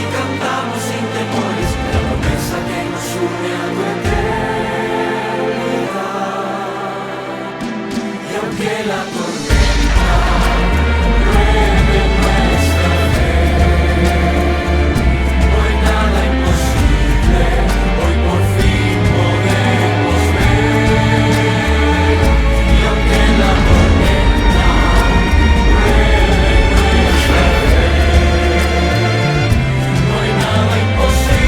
y cantamos sin temores la promesa que nos une a tu eternidad. Y aunque la tormenta llueve en nuestra fe, no hay nada imposible, hoy por fin podemos ver. Y aunque la tormenta llueve en nuestra fe, no hay nada imposible.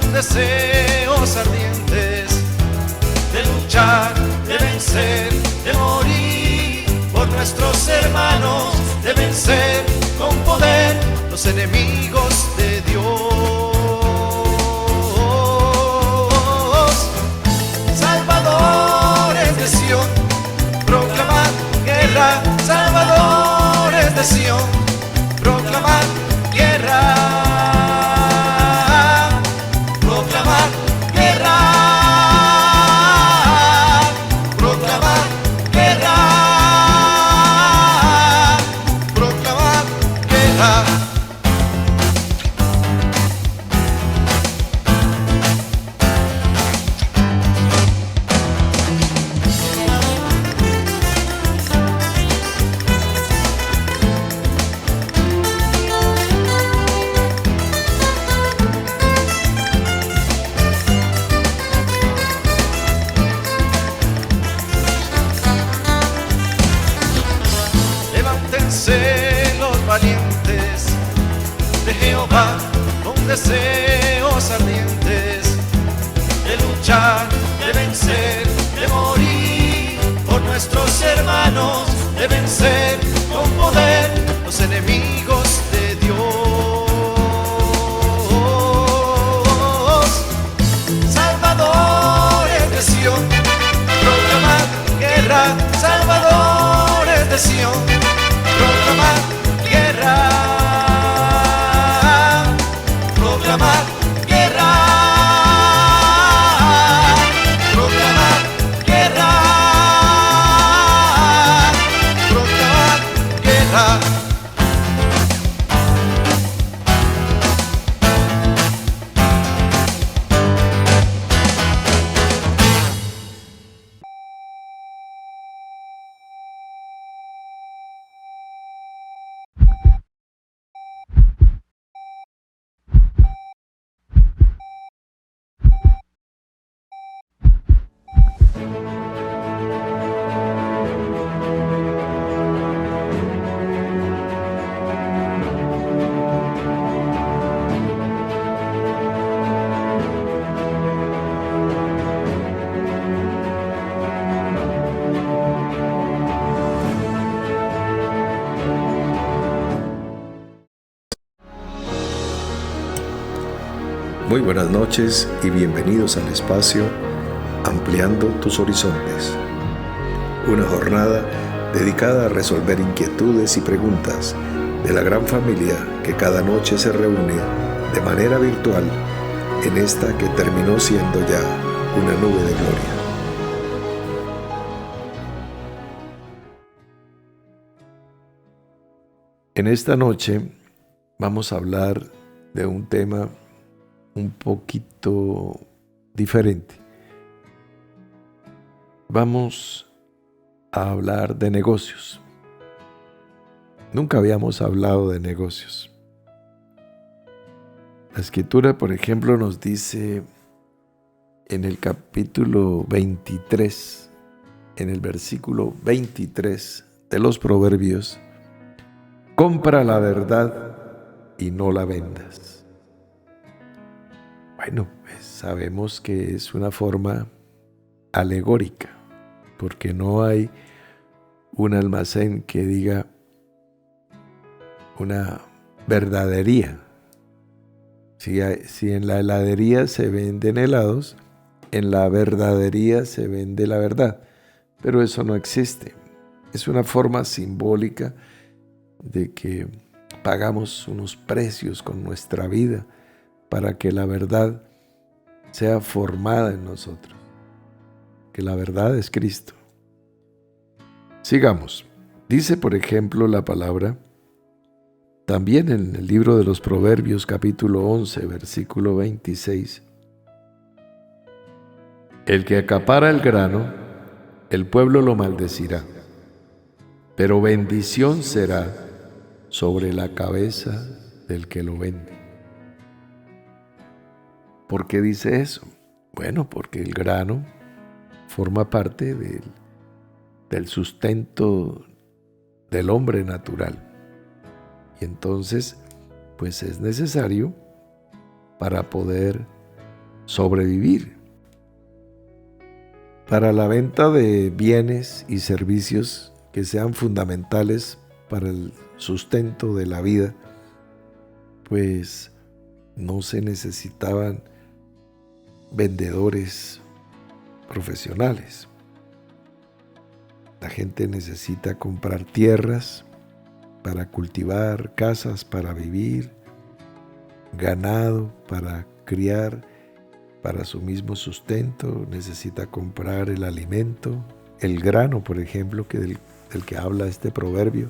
con deseos ardientes de luchar, de vencer, de morir por nuestros hermanos, de vencer con poder los enemigos de Dios. Salvadores de Sion, proclamad guerra. Salvadores de Sion, proclamad guerra. Proclamad guerra. Proclamad guerra. Proclamad guerra. Levántense los valientes de Jehová con deseos ardientes de luchar, de vencer, de morir por nuestros hermanos, de vencer con poder los enemigos de Dios. Salvadores de Sion, proclamad guerra. Salvadores de Sion, proclamad guerra. Proclamad guerra. Proclamad guerra. Proclamad guerra. Muy buenas noches y bienvenidos al espacio Ampliando tus Horizontes. Una jornada dedicada a resolver inquietudes y preguntas de la gran familia que cada noche se reúne de manera virtual en esta que terminó siendo ya una nube de gloria. En esta noche vamos a hablar de un tema un poquito diferente. Vamos a hablar de negocios. Nunca habíamos hablado de negocios. La Escritura, por ejemplo, nos dice en el capítulo 23, en el versículo 23 de los Proverbios: compra la verdad y no la vendas. Bueno, pues sabemos que es una forma alegórica, porque no hay un almacén que diga una verdadería. Si en la heladería se venden helados, en la verdadería se vende la verdad, pero eso no existe. Es una forma simbólica de que pagamos unos precios con nuestra vida para que la verdad sea formada en nosotros, que la verdad es Cristo. Sigamos. Dice, por ejemplo, la palabra, también en el libro de los Proverbios, capítulo 11, versículo 26. El que acapara el grano, el pueblo lo maldecirá, pero bendición será sobre la cabeza del que lo vende. ¿Por qué dice eso? Bueno, porque el grano forma parte del sustento del hombre natural. Y entonces, pues es necesario para poder sobrevivir. Para la venta de bienes y servicios que sean fundamentales para el sustento de la vida, pues no se necesitaban vendedores profesionales. La gente necesita comprar tierras para cultivar, casas para vivir, ganado para criar, para su mismo sustento, necesita comprar el alimento, el grano, por ejemplo, del que habla este proverbio.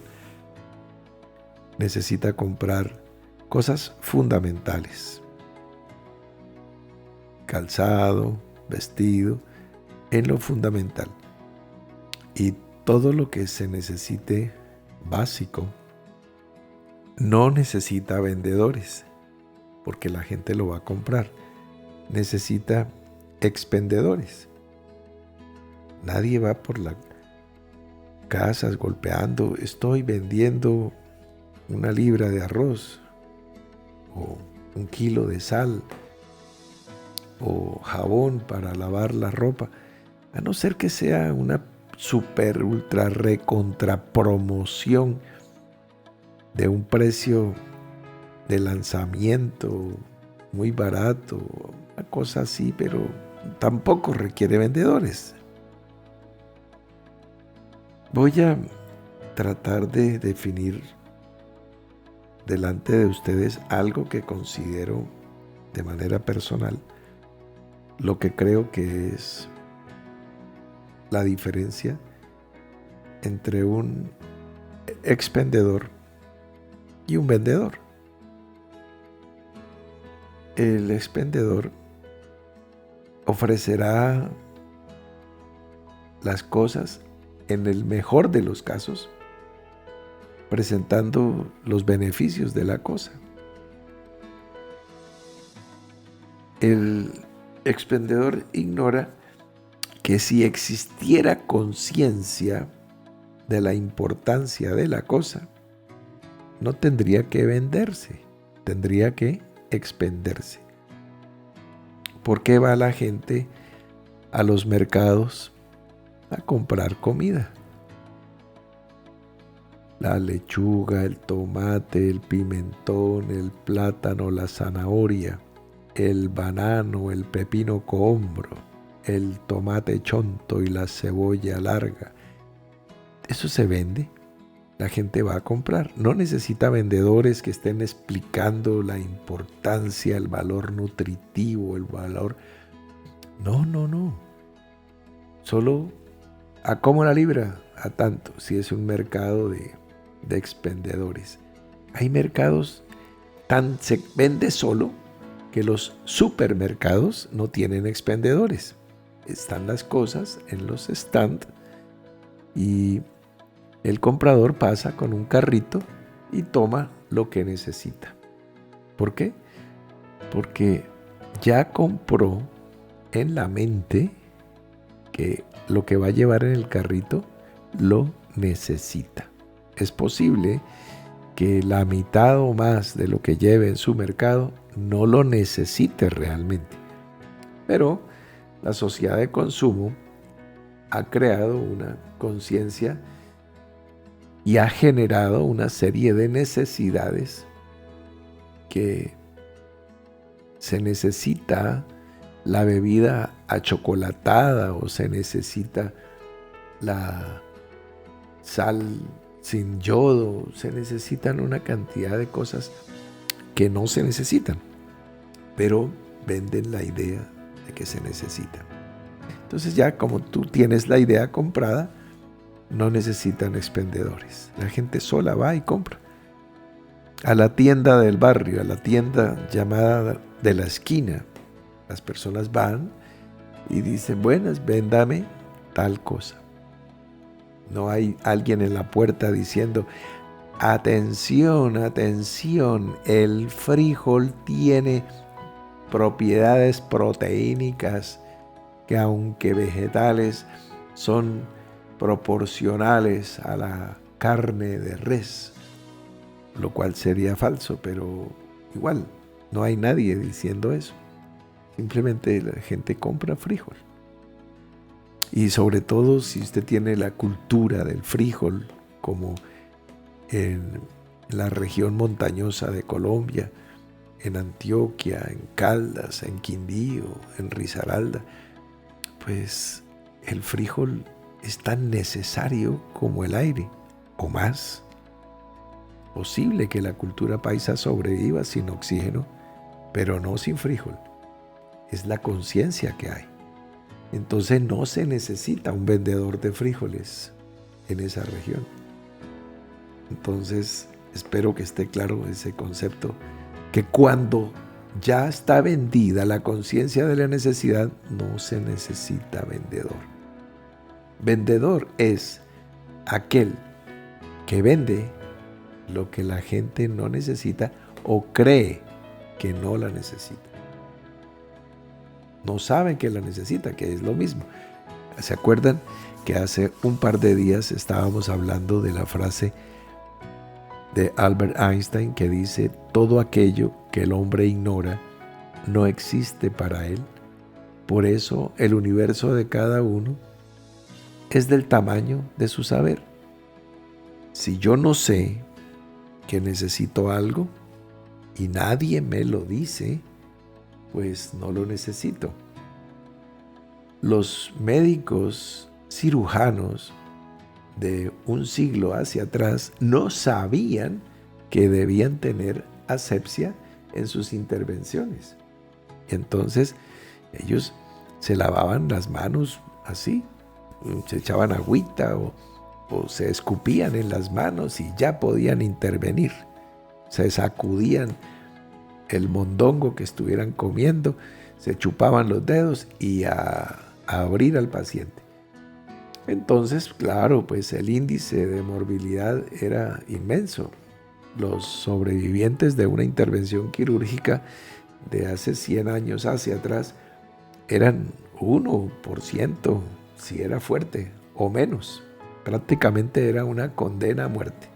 Necesita comprar cosas fundamentales: calzado, vestido, en lo fundamental. Y todo lo que se necesite básico no necesita vendedores, porque la gente lo va a comprar. Necesita expendedores. Nadie va por las casas golpeando: estoy vendiendo 1 libra de arroz, o 1 kilo de sal, o jabón para lavar la ropa, a no ser que sea una super ultra recontra promoción de un precio de lanzamiento muy barato, una cosa así, pero tampoco requiere vendedores. Voy a tratar de definir delante de ustedes algo que considero de manera personal, lo que creo que es la diferencia entre un expendedor y un vendedor. El expendedor ofrecerá las cosas en el mejor de los casos, presentando los beneficios de la cosa. El expendedor ignora que si existiera conciencia de la importancia de la cosa, no tendría que venderse, tendría que expenderse. ¿Por qué va la gente a los mercados a comprar comida? La lechuga, el tomate, el pimentón, el plátano, la zanahoria, el banano, el pepino cohombro, el tomate chonto y la cebolla larga. Eso se vende. La gente va a comprar. No necesita vendedores que estén explicando la importancia, el valor nutritivo, el valor... No. Solo a cómo la libra, a tanto, si es un mercado de expendedores. Hay mercados se vende solo que los supermercados no tienen expendedores. Están las cosas en los stands y el comprador pasa con un carrito y toma lo que necesita. ¿Por qué? Porque ya compró en la mente que lo que va a llevar en el carrito lo necesita. Es posible que la mitad o más de lo que lleve en su mercado no lo necesite realmente. Pero la sociedad de consumo ha creado una conciencia y ha generado una serie de necesidades que se necesita la bebida achocolatada o se necesita la sal sin yodo, se necesitan una cantidad de cosas que no se necesitan, pero venden la idea de que se necesitan. Entonces ya como tú tienes la idea comprada, no necesitan expendedores. La gente sola va y compra. A la tienda del barrio, a la tienda llamada de la esquina, las personas van y dicen: buenas, véndame tal cosa. No hay alguien en la puerta diciendo: atención, el frijol tiene propiedades proteínicas que, aunque vegetales, son proporcionales a la carne de res, lo cual sería falso, pero igual no hay nadie diciendo eso. Simplemente la gente compra frijol. Y sobre todo si usted tiene la cultura del frijol, como en la región montañosa de Colombia, en Antioquia, en Caldas, en Quindío, en Risaralda, pues el frijol es tan necesario como el aire, o más. Posible que la cultura paisa sobreviva sin oxígeno, pero no sin frijol. Es la conciencia que hay. Entonces no se necesita un vendedor de frijoles en esa región. Entonces espero que esté claro ese concepto, que cuando ya está vendida la conciencia de la necesidad, no se necesita vendedor. Vendedor es aquel que vende lo que la gente no necesita o cree que no la necesita. No saben que la necesita, que es lo mismo. ¿Se acuerdan que hace un par de días estábamos hablando de la frase de Albert Einstein que dice: todo aquello que el hombre ignora no existe para él? Por eso el universo de cada uno es del tamaño de su saber. Si yo no sé que necesito algo y nadie me lo dice, pues no lo necesito. Los médicos cirujanos de un siglo hacia atrás no sabían que debían tener asepsia en sus intervenciones. Entonces ellos se lavaban las manos así, se echaban agüita o se escupían en las manos y ya podían intervenir. Se sacudían el mondongo que estuvieran comiendo, se chupaban los dedos y a abrir al paciente. Entonces, claro, pues el índice de morbilidad era inmenso. Los sobrevivientes de una intervención quirúrgica de hace 100 años hacia atrás eran 1%, si era fuerte, o menos. Prácticamente era una condena a muerte.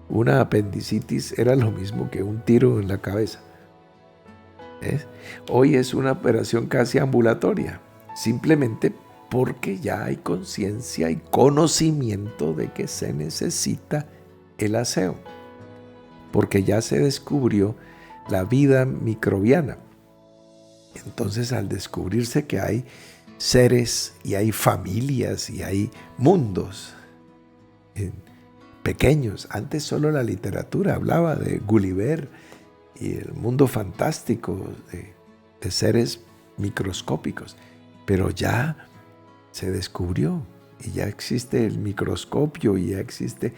Una apendicitis era lo mismo que un tiro en la cabeza. Hoy es una operación casi ambulatoria, simplemente porque ya hay conciencia y conocimiento de que se necesita el aseo, porque ya se descubrió la vida microbiana. Entonces, al descubrirse que hay seres y hay familias y hay mundos pequeños, antes solo la literatura hablaba de Gulliver y el mundo fantástico de seres microscópicos, pero ya se descubrió y ya existe el microscopio y ya existe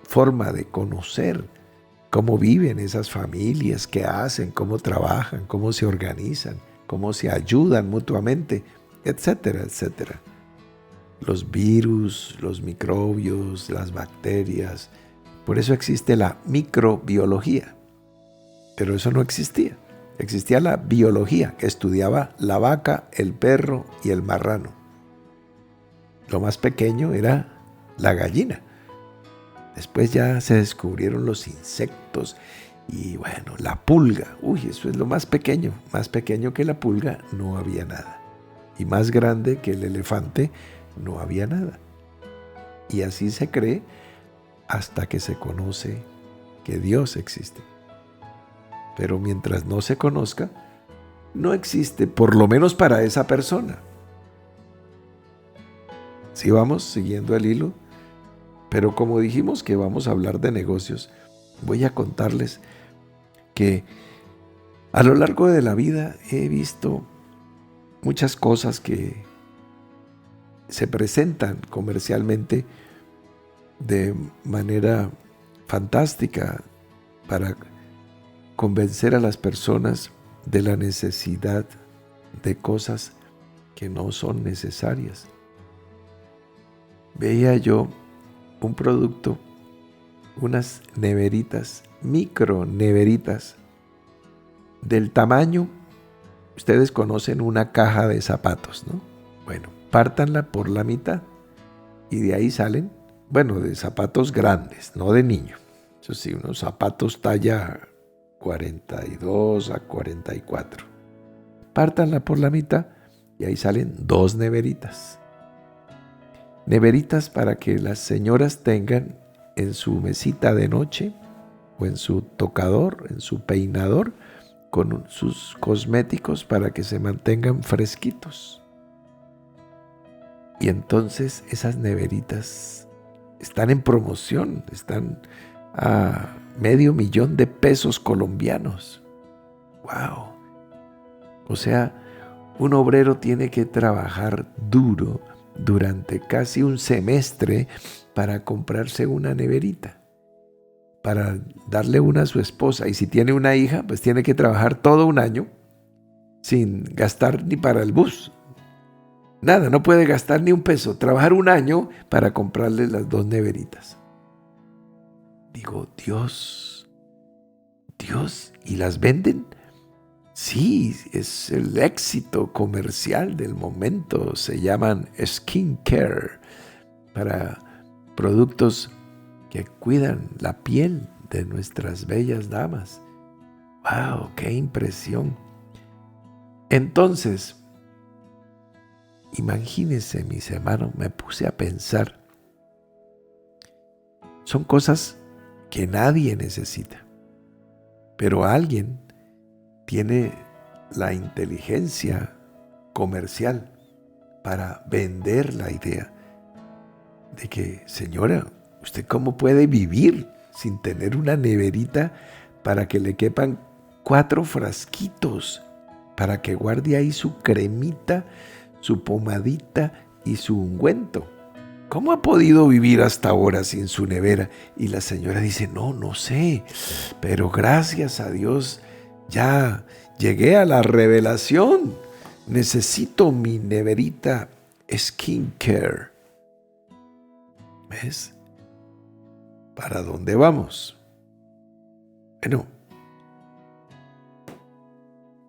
forma de conocer cómo viven esas familias, qué hacen, cómo trabajan, cómo se organizan, cómo se ayudan mutuamente, etcétera, etcétera. Los virus, los microbios, las bacterias. Por eso existe la microbiología. Pero eso no existía. Existía la biología, que estudiaba la vaca, el perro y el marrano. Lo más pequeño era la gallina. Después ya se descubrieron los insectos y bueno, la pulga. Uy, eso es lo más pequeño. Más pequeño que la pulga no había nada. Y más grande que el elefante no había nada. Y así se cree hasta que se conoce que Dios existe. Pero mientras no se conozca, no existe, por lo menos para esa persona. Sí, vamos siguiendo el hilo, pero como dijimos que vamos a hablar de negocios, voy a contarles que a lo largo de la vida he visto muchas cosas que se presentan comercialmente de manera fantástica para convencer a las personas de la necesidad de cosas que no son necesarias. Veía yo un producto, unas neveritas, micro neveritas, del tamaño, ustedes conocen una caja de zapatos, ¿no? Bueno, pártanla por la mitad y de ahí salen, de zapatos grandes, no de niño. Eso sí, unos zapatos talla 42 a 44. pártanla por la mitad y ahí salen 2 neveritas. Neveritas para que las señoras tengan en su mesita de noche o en su tocador, en su peinador, con sus cosméticos para que se mantengan fresquitos. Y entonces esas neveritas están en promoción, están a $500,000 colombianos. ¡Wow! O sea, un obrero tiene que trabajar duro durante casi un semestre para comprarse una neverita, para darle una a su esposa. Y si tiene una hija, pues tiene que trabajar todo un año sin gastar ni para el bus. Nada, no puede gastar ni un peso. Trabajar un año para comprarle las 2 neveritas. Digo, Dios, ¿y las venden? Sí, es el éxito comercial del momento. Se llaman skincare, para productos que cuidan la piel de nuestras bellas damas. ¡Wow! ¡Qué impresión! Entonces, imagínense, mis hermanos, me puse a pensar. Son cosas que nadie necesita, pero alguien tiene la inteligencia comercial para vender la idea de que, señora, ¿usted cómo puede vivir sin tener una neverita para que le quepan 4 frasquitos, para que guarde ahí su cremita, su pomadita y su ungüento? ¿Cómo ha podido vivir hasta ahora sin su nevera? Y la señora dice, no sé, pero gracias a Dios ya llegué a la revelación. Necesito mi neverita skincare. ¿Ves? ¿Para dónde vamos? Bueno,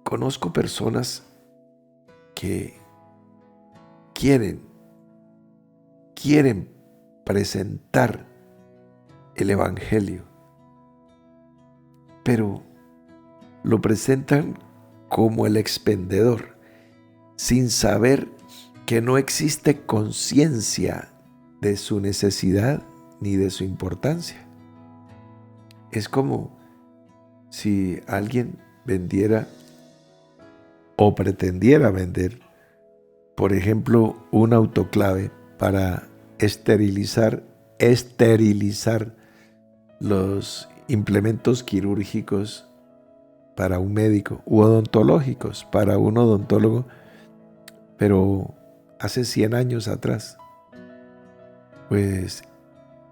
conozco personas que quieren presentar el Evangelio, pero lo presentan como el expendedor, sin saber que no existe conciencia de su necesidad ni de su importancia. Es como si alguien vendiera o pretendiera vender, por ejemplo, un autoclave para esterilizar los implementos quirúrgicos para un médico, u odontológicos para un odontólogo, pero hace 100 años atrás. Pues,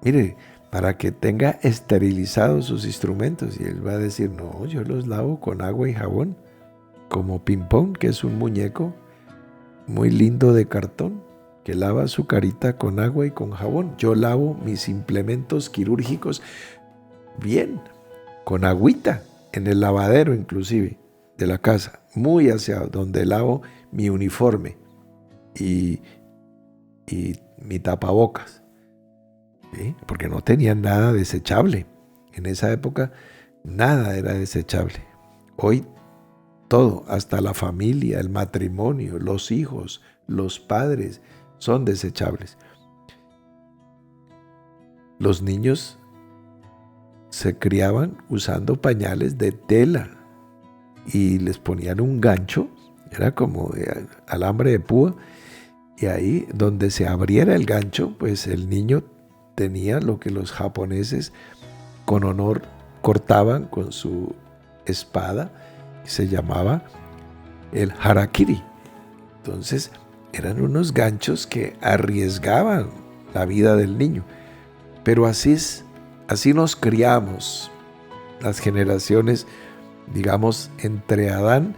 mire, para que tenga esterilizados sus instrumentos, y él va a decir, no, yo los lavo con agua y jabón, como Pimpón, que es un muñeco muy lindo de cartón, que lava su carita con agua y con jabón. Yo lavo mis implementos quirúrgicos bien, con agüita, en el lavadero inclusive, de la casa, muy hacia donde lavo mi uniforme y mi tapabocas, ¿sí? Porque no tenían nada desechable. En esa época nada era desechable. Hoy todo, hasta la familia, el matrimonio, los hijos, los padres, son desechables. Los niños se criaban usando pañales de tela y les ponían un gancho, era como de alambre de púa, y ahí donde se abriera el gancho, pues el niño tenía lo que los japoneses con honor cortaban con su espada, y se llamaba el harakiri. Entonces eran unos ganchos que arriesgaban la vida del niño. Pero así nos criamos las generaciones, digamos, entre Adán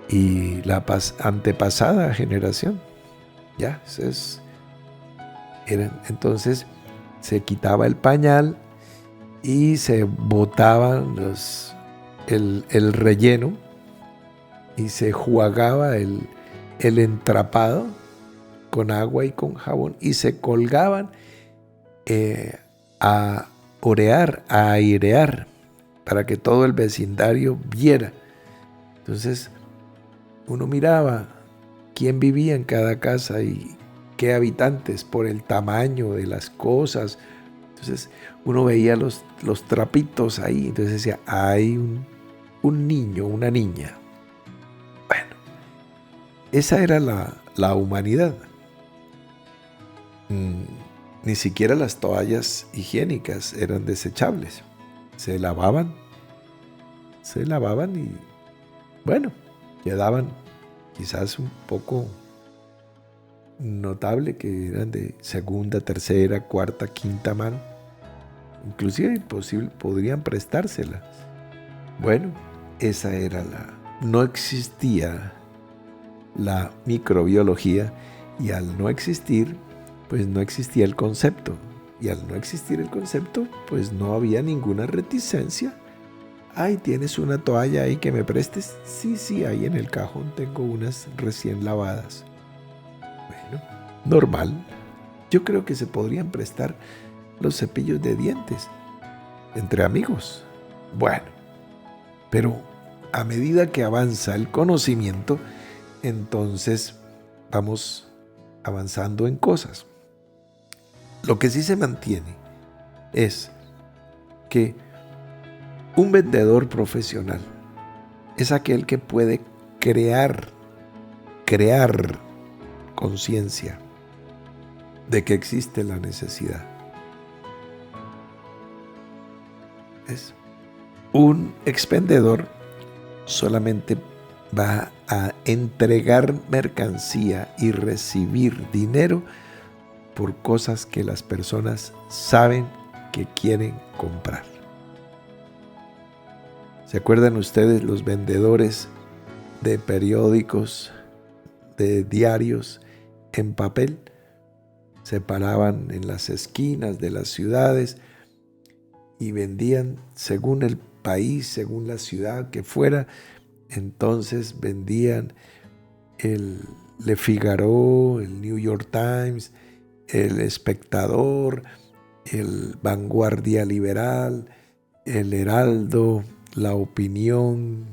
y la antepasada generación. Ya, entonces se quitaba el pañal y se botaban el relleno y se jugaba el entrapado con agua y con jabón y se colgaban a orear, a airear, para que todo el vecindario viera. Entonces, uno miraba quién vivía en cada casa y qué habitantes por el tamaño de las cosas. Entonces uno veía los trapitos ahí, entonces decía, hay un niño, una niña. Bueno, esa era la humanidad. Ni siquiera las toallas higiénicas eran desechables. Se lavaban y bueno, quedaban quizás un poco notable que eran de segunda, tercera, cuarta, quinta mano. Inclusive podrían prestárselas. Bueno, esa era no existía la microbiología y al no existir, pues no existía el concepto. Y al no existir el concepto, pues no había ninguna reticencia. Ay, ¿tienes una toalla ahí que me prestes? Sí, ahí en el cajón tengo unas recién lavadas. Bueno, normal. Yo creo que se podrían prestar los cepillos de dientes entre amigos. Bueno, pero a medida que avanza el conocimiento, entonces vamos avanzando en cosas. Lo que sí se mantiene es que un vendedor profesional es aquel que puede crear conciencia de que existe la necesidad. Es un expendedor solamente va a entregar mercancía y recibir dinero por cosas que las personas saben que quieren comprar. ¿Se acuerdan ustedes los vendedores de periódicos, de diarios en papel? Se paraban en las esquinas de las ciudades y vendían según el país, según la ciudad que fuera. Entonces vendían el Le Figaro, el New York Times, el Espectador, el Vanguardia Liberal, el Heraldo, La Opinión,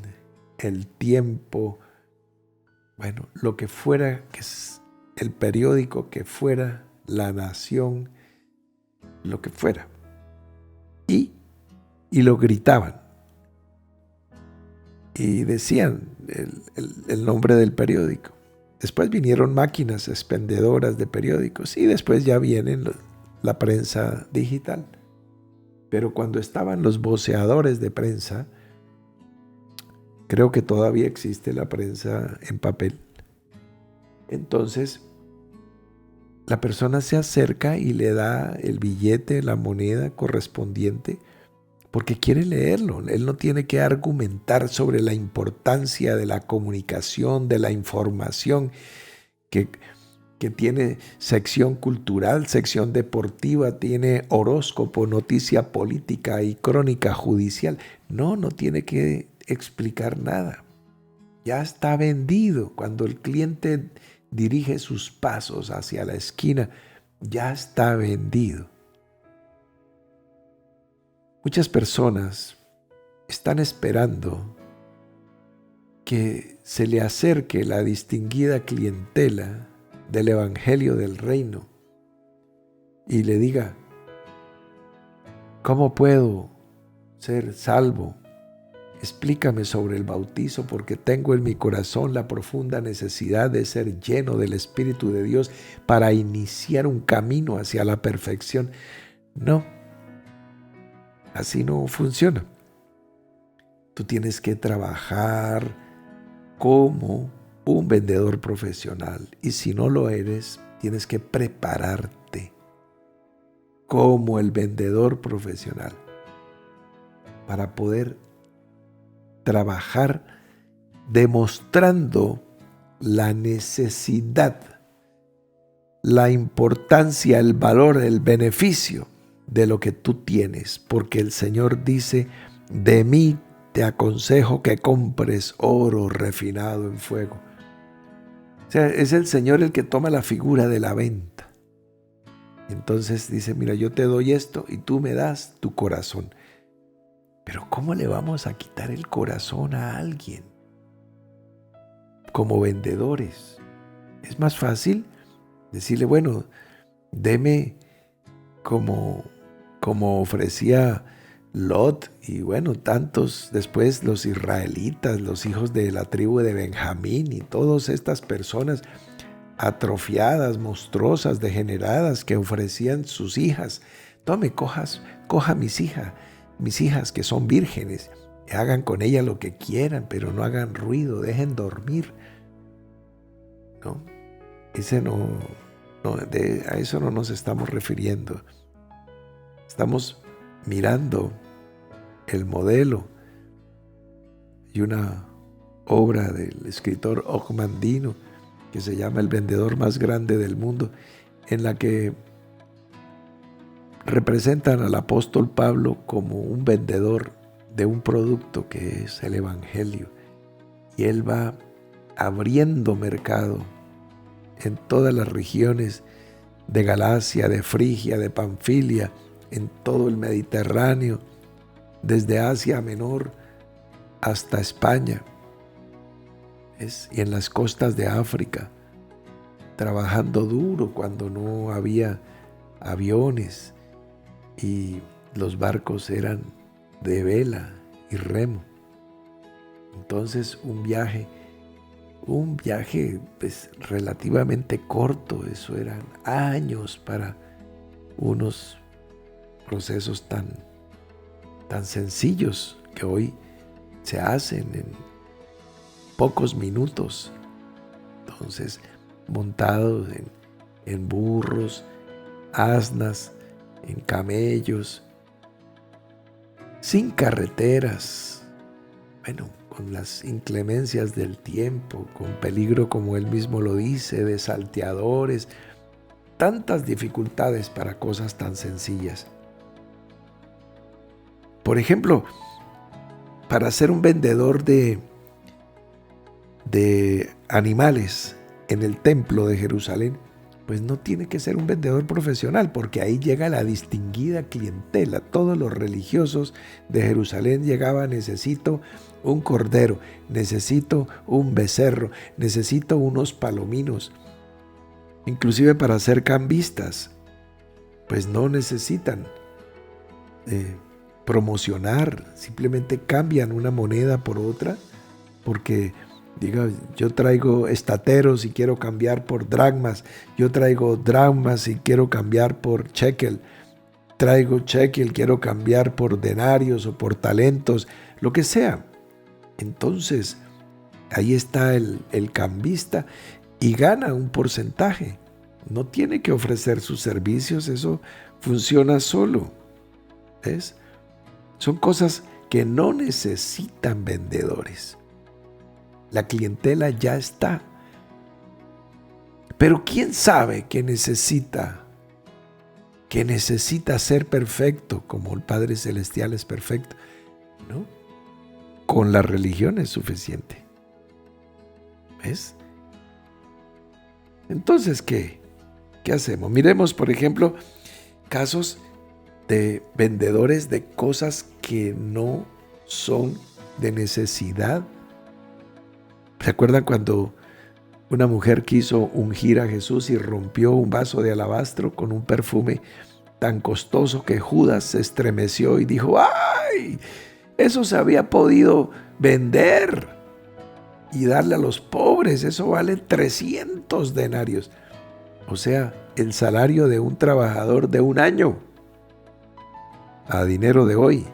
el Tiempo, bueno, lo que fuera, que es el periódico que fuera, La Nación, lo que fuera. Y lo gritaban. Y decían el nombre del periódico. Después vinieron máquinas expendedoras de periódicos y después ya viene la prensa digital. Pero cuando estaban los voceadores de prensa, creo que todavía existe la prensa en papel. Entonces, la persona se acerca y le da el billete, la moneda correspondiente, porque quiere leerlo. Él no tiene que argumentar sobre la importancia de la comunicación, de la información, que tiene sección cultural, sección deportiva, tiene horóscopo, noticia política y crónica judicial. No tiene que explicar nada. Ya está vendido. Cuando el cliente dirige sus pasos hacia la esquina, ya está vendido. Muchas personas están esperando que se le acerque la distinguida clientela del Evangelio del Reino y le diga, ¿cómo puedo ser salvo? Explícame sobre el bautizo porque tengo en mi corazón la profunda necesidad de ser lleno del Espíritu de Dios para iniciar un camino hacia la perfección. No, así no funciona. Tú tienes que trabajar como un vendedor profesional y si no lo eres, tienes que prepararte como el vendedor profesional para poder trabajar demostrando la necesidad, la importancia, el valor, el beneficio de lo que tú tienes, porque el Señor dice, de mí te aconsejo que compres oro refinado en fuego. O sea, es el Señor el que toma la figura de la venta. Entonces dice, mira, yo te doy esto y tú me das tu corazón. Pero ¿cómo le vamos a quitar el corazón a alguien? como vendedores. Es más fácil decirle, bueno, deme como ofrecía Lot y bueno, tantos después los israelitas, los hijos de la tribu de Benjamín y todas estas personas atrofiadas, monstruosas, degeneradas que ofrecían sus hijas. Tome, coja mis hijas que son vírgenes, hagan con ellas lo que quieran, pero no hagan ruido, dejen dormir. ¿No? A eso no nos estamos refiriendo. Estamos mirando el modelo y una obra del escritor Ogmandino que se llama El vendedor más grande del mundo, en la que representan al apóstol Pablo como un vendedor de un producto que es el Evangelio. Y él va abriendo mercado en todas las regiones de Galacia, de Frigia, de Panfilia, en todo el Mediterráneo, desde Asia Menor hasta España, y en las costas de África, trabajando duro cuando no había aviones y los barcos eran de vela y remo. Entonces un viaje pues relativamente corto, eso eran años para unos procesos tan sencillos que hoy se hacen en pocos minutos. Entonces, montados en burros, asnas, en camellos, sin carreteras, bueno, con las inclemencias del tiempo, con peligro, como él mismo lo dice, de salteadores, tantas dificultades para cosas tan sencillas. Por ejemplo, para ser un vendedor de animales en el templo de Jerusalén, pues no tiene que ser un vendedor profesional, porque ahí llega la distinguida clientela. Todos los religiosos de Jerusalén llegaban: necesito un cordero, necesito un becerro, necesito unos palominos. Inclusive para ser cambistas, pues no necesitan promocionar, simplemente cambian una moneda por otra, porque diga, yo traigo estateros y quiero cambiar por dracmas, yo traigo dracmas y quiero cambiar por shekel, traigo shekel, quiero cambiar por denarios o por talentos, lo que sea. Entonces, ahí está el cambista y gana un porcentaje. No tiene que ofrecer sus servicios, eso funciona solo. ¿Ves? Son cosas que no necesitan vendedores. La clientela ya está. Pero ¿quién sabe que necesita ser perfecto como el Padre Celestial es perfecto? ¿No? Con la religión es suficiente. ¿Ves? Entonces, ¿qué hacemos? Miremos, por ejemplo, casos de vendedores de cosas que no son de necesidad. ¿Se acuerdan cuando una mujer quiso ungir a Jesús y rompió un vaso de alabastro con un perfume tan costoso que Judas se estremeció y dijo: ¡ay! Eso se había podido vender y darle a los pobres, eso vale 300 denarios. O sea, el salario de un trabajador de un año. A dinero de hoy,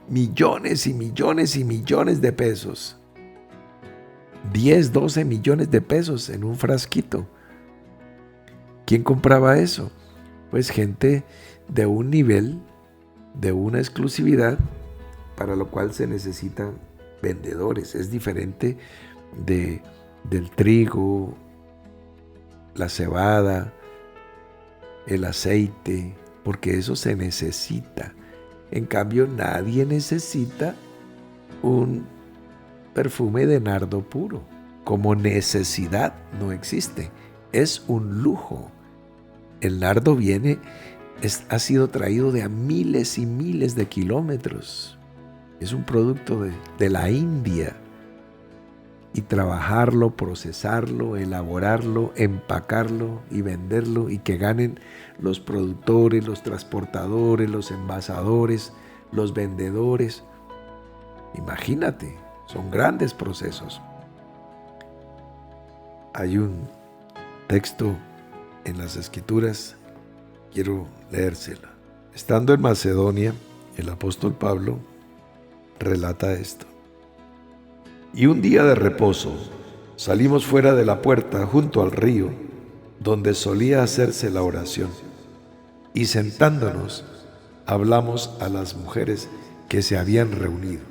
millones y millones y millones de pesos. 10, 12 millones de pesos en un frasquito. ¿Quién compraba eso? Pues gente de un nivel, de una exclusividad, para lo cual se necesitan vendedores. Es diferente del trigo, la cebada, el aceite, porque eso se necesita. En cambio, nadie necesita un perfume de nardo puro. Como necesidad no existe. Es un lujo. El nardo ha sido traído de a miles y miles de kilómetros. Es un producto de la India. y trabajarlo, procesarlo, elaborarlo, empacarlo y venderlo, y que ganen los productores, los transportadores, los envasadores, los vendedores. Imagínate, son grandes procesos. Hay un texto en las Escrituras, quiero leérselo. Estando en Macedonia, el apóstol Pablo relata esto. Y un día de reposo salimos fuera de la puerta junto al río, donde solía hacerse la oración, y sentándonos hablamos a las mujeres que se habían reunido.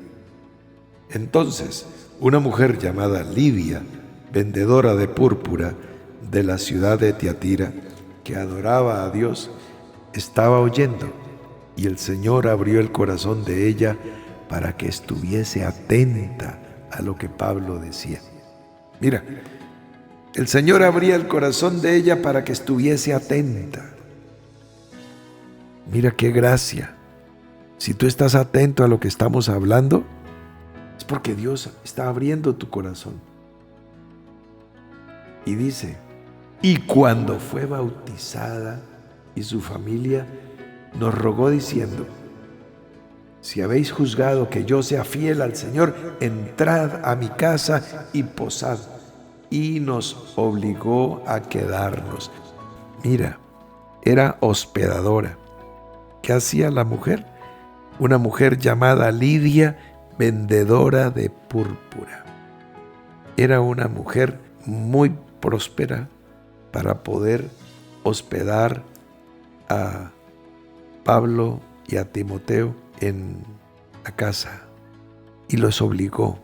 Entonces, una mujer llamada Lidia, vendedora de púrpura de la ciudad de Tiatira, que adoraba a Dios, estaba oyendo, y el Señor abrió el corazón de ella para que estuviese atenta a lo que Pablo decía. Mira, el Señor abría el corazón de ella para que estuviese atenta. Mira qué gracia. Si tú estás atento a lo que estamos hablando, es porque Dios está abriendo tu corazón. Y dice, y cuando fue bautizada y su familia, nos rogó diciendo, si habéis juzgado que yo sea fiel al Señor, entrad a mi casa y posad. Y nos obligó a quedarnos. Mira, era hospedadora. ¿Qué hacía la mujer? Una mujer llamada Lidia, vendedora de púrpura. Era una mujer muy próspera para poder hospedar a Pablo y a Timoteo en la casa, y los obligó.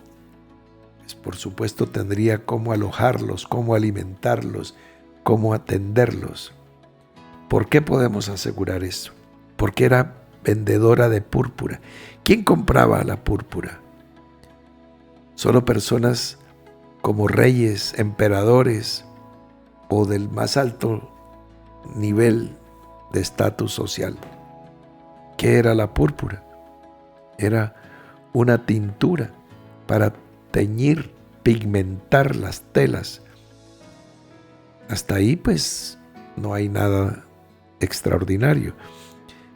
Pues por supuesto tendría cómo alojarlos, cómo alimentarlos, cómo atenderlos. ¿Por qué podemos asegurar eso? Porque era vendedora de púrpura. ¿Quién compraba la púrpura? Solo personas como reyes, emperadores o del más alto nivel de estatus social. ¿Qué era la púrpura? Era una tintura para teñir, pigmentar las telas. Hasta ahí pues no hay nada extraordinario.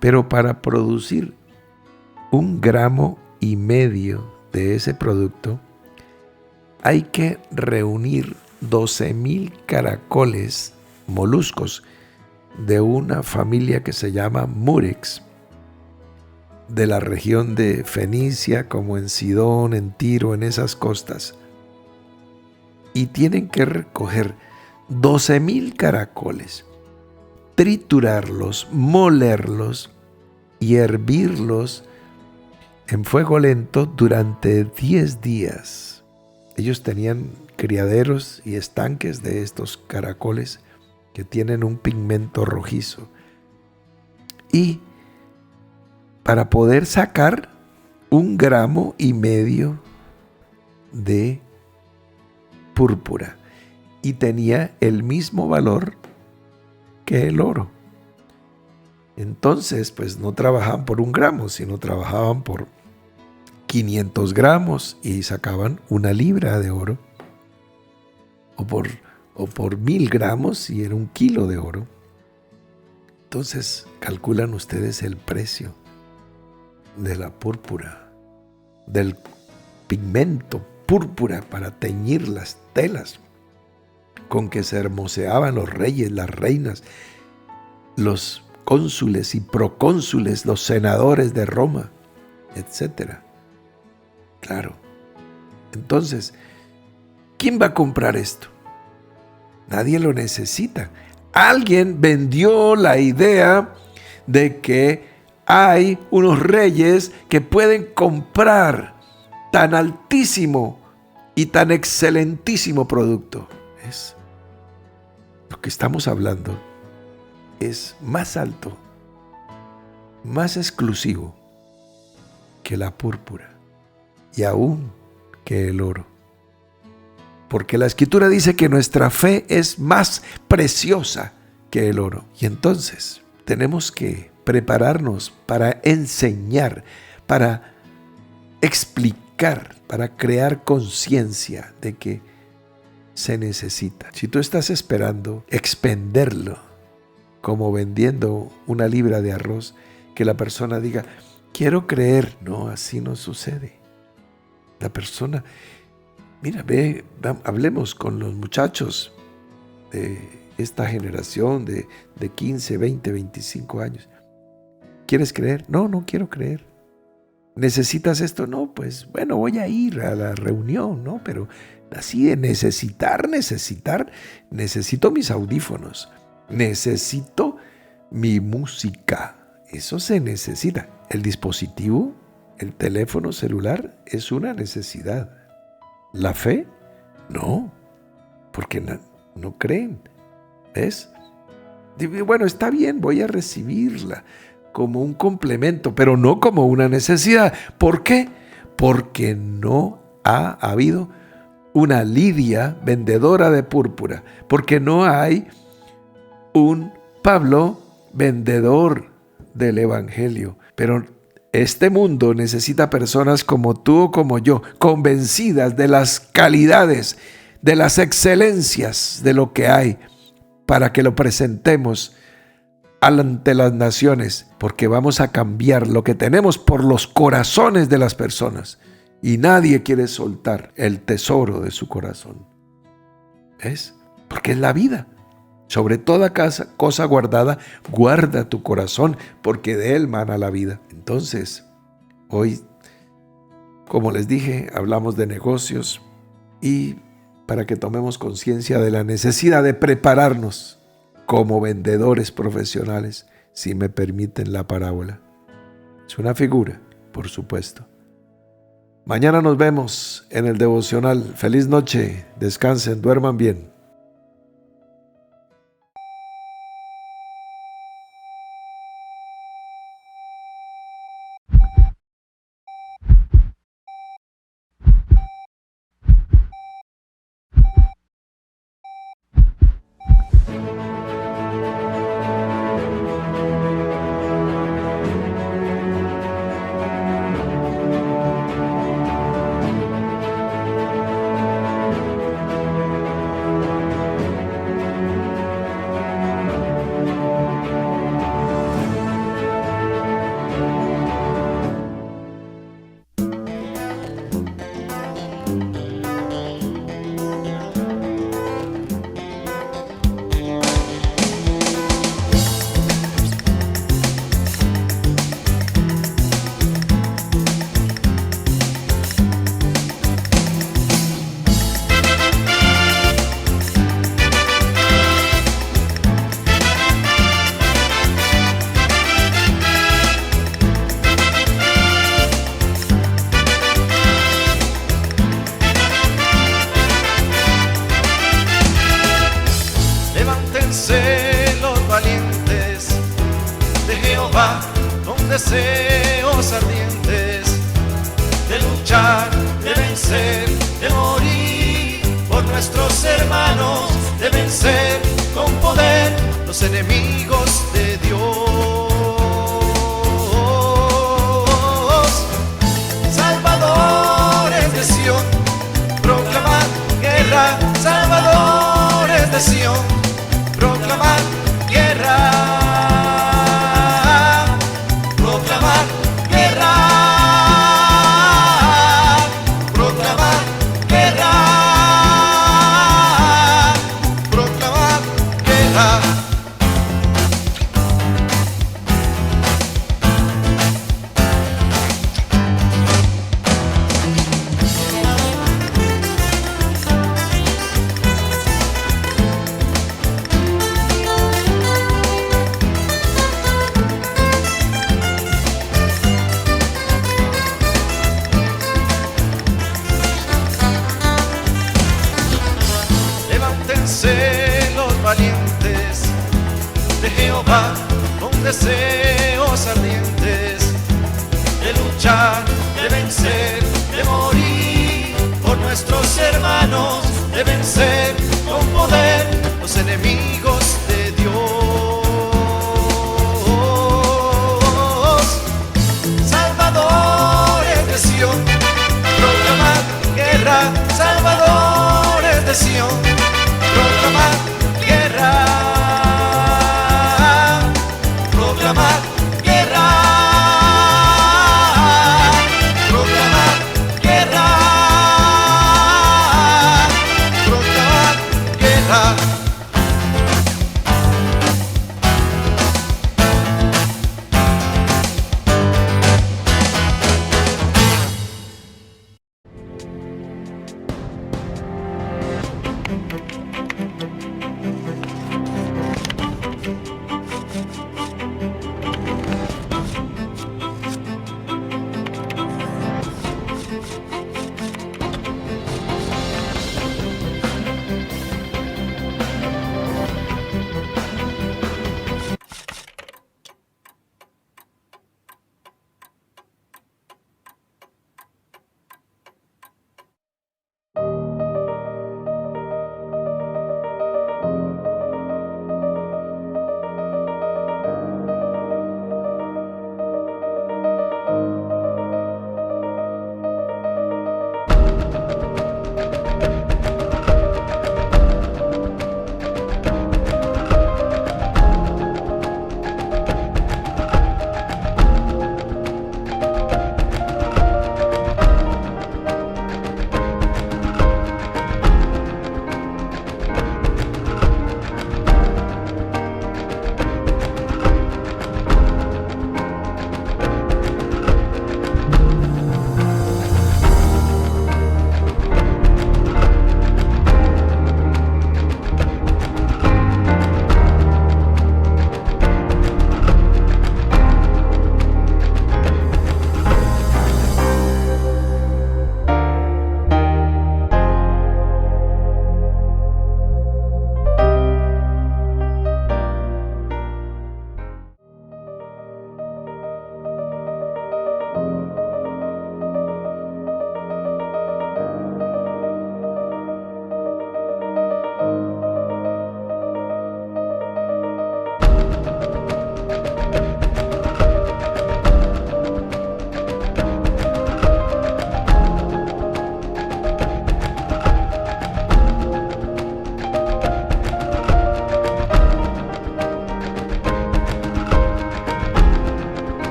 Pero para producir 1,5 gramos de ese producto hay que reunir 12,000 caracoles, moluscos, de una familia que se llama Murex, de la región de Fenicia, como en Sidón, en Tiro, en esas costas. Y tienen que recoger 12,000 caracoles, triturarlos, molerlos y hervirlos en fuego lento durante 10 días. Ellos tenían criaderos y estanques de estos caracoles que tienen un pigmento rojizo. Y para poder sacar 1,5 gramos de púrpura, y tenía el mismo valor que el oro. Entonces, pues no trabajaban por 1 gramo, sino trabajaban por 500 gramos y sacaban 1 libra de oro, o por 1,000 gramos y era 1 kilo de oro. Entonces, calculan ustedes el precio de la púrpura, del pigmento púrpura para teñir las telas con que se hermoseaban los reyes, las reinas, los cónsules y procónsules, los senadores de Roma, etc. Claro. Entonces, ¿quién va a comprar esto? Nadie lo necesita. Alguien vendió la idea de que hay unos reyes que pueden comprar tan altísimo y tan excelentísimo producto. ¿Ves? Lo que estamos hablando es más alto, más exclusivo que la púrpura y aún que el oro. Porque la Escritura dice que nuestra fe es más preciosa que el oro. Y entonces tenemos que prepararnos para enseñar, para explicar para crear conciencia de que se necesita. Si tú estás esperando expenderlo, como vendiendo una libra de arroz, que la persona diga, quiero creer. No, así no sucede. La persona, mira, hablemos con los muchachos de esta generación de 15, 20, 25 años. ¿Quieres creer? No, no quiero creer. ¿Necesitas esto? No, pues bueno, voy a ir a la reunión, ¿no? Pero así de necesitar, necesito mis audífonos, necesito mi música. Eso se necesita. El dispositivo, el teléfono celular es una necesidad. ¿La fe? No, porque no creen. ¿Ves? Bueno, está bien, voy a recibirla como un complemento, pero no como una necesidad. ¿Por qué? Porque no ha habido una Lidia vendedora de púrpura, porque no hay un Pablo vendedor del Evangelio. Pero este mundo necesita personas como tú o como yo, convencidas de las calidades, de las excelencias de lo que hay, para que lo presentemos ante las naciones, porque vamos a cambiar lo que tenemos por los corazones de las personas, y nadie quiere soltar el tesoro de su corazón. ¿Ves? Porque es la vida. Sobre toda cosa guardada, guarda tu corazón, porque de él mana la vida. Entonces, hoy, como les dije, hablamos de negocios, y para que tomemos conciencia de la necesidad de prepararnos como vendedores profesionales, si me permiten la parábola. Es una figura, por supuesto. Mañana nos vemos en el devocional. Feliz noche, descansen, duerman bien. Los valientes de Jehová con deseos ardientes de luchar, de vencer, de morir por nuestros hermanos, de vencer con poder los enemigos de Dios. Salvadores de Sión, proclamad guerra, salvadores de Sión, proclamar guerra, proclamar guerra, proclamar guerra, proclamar guerra. Los valientes de Jehová con deseos ardientes de luchar, de vencer, de morir por nuestros hermanos, de vencer con poder los enemigos de Dios. Salvadores de Sión, proclamad de Sion, proclamar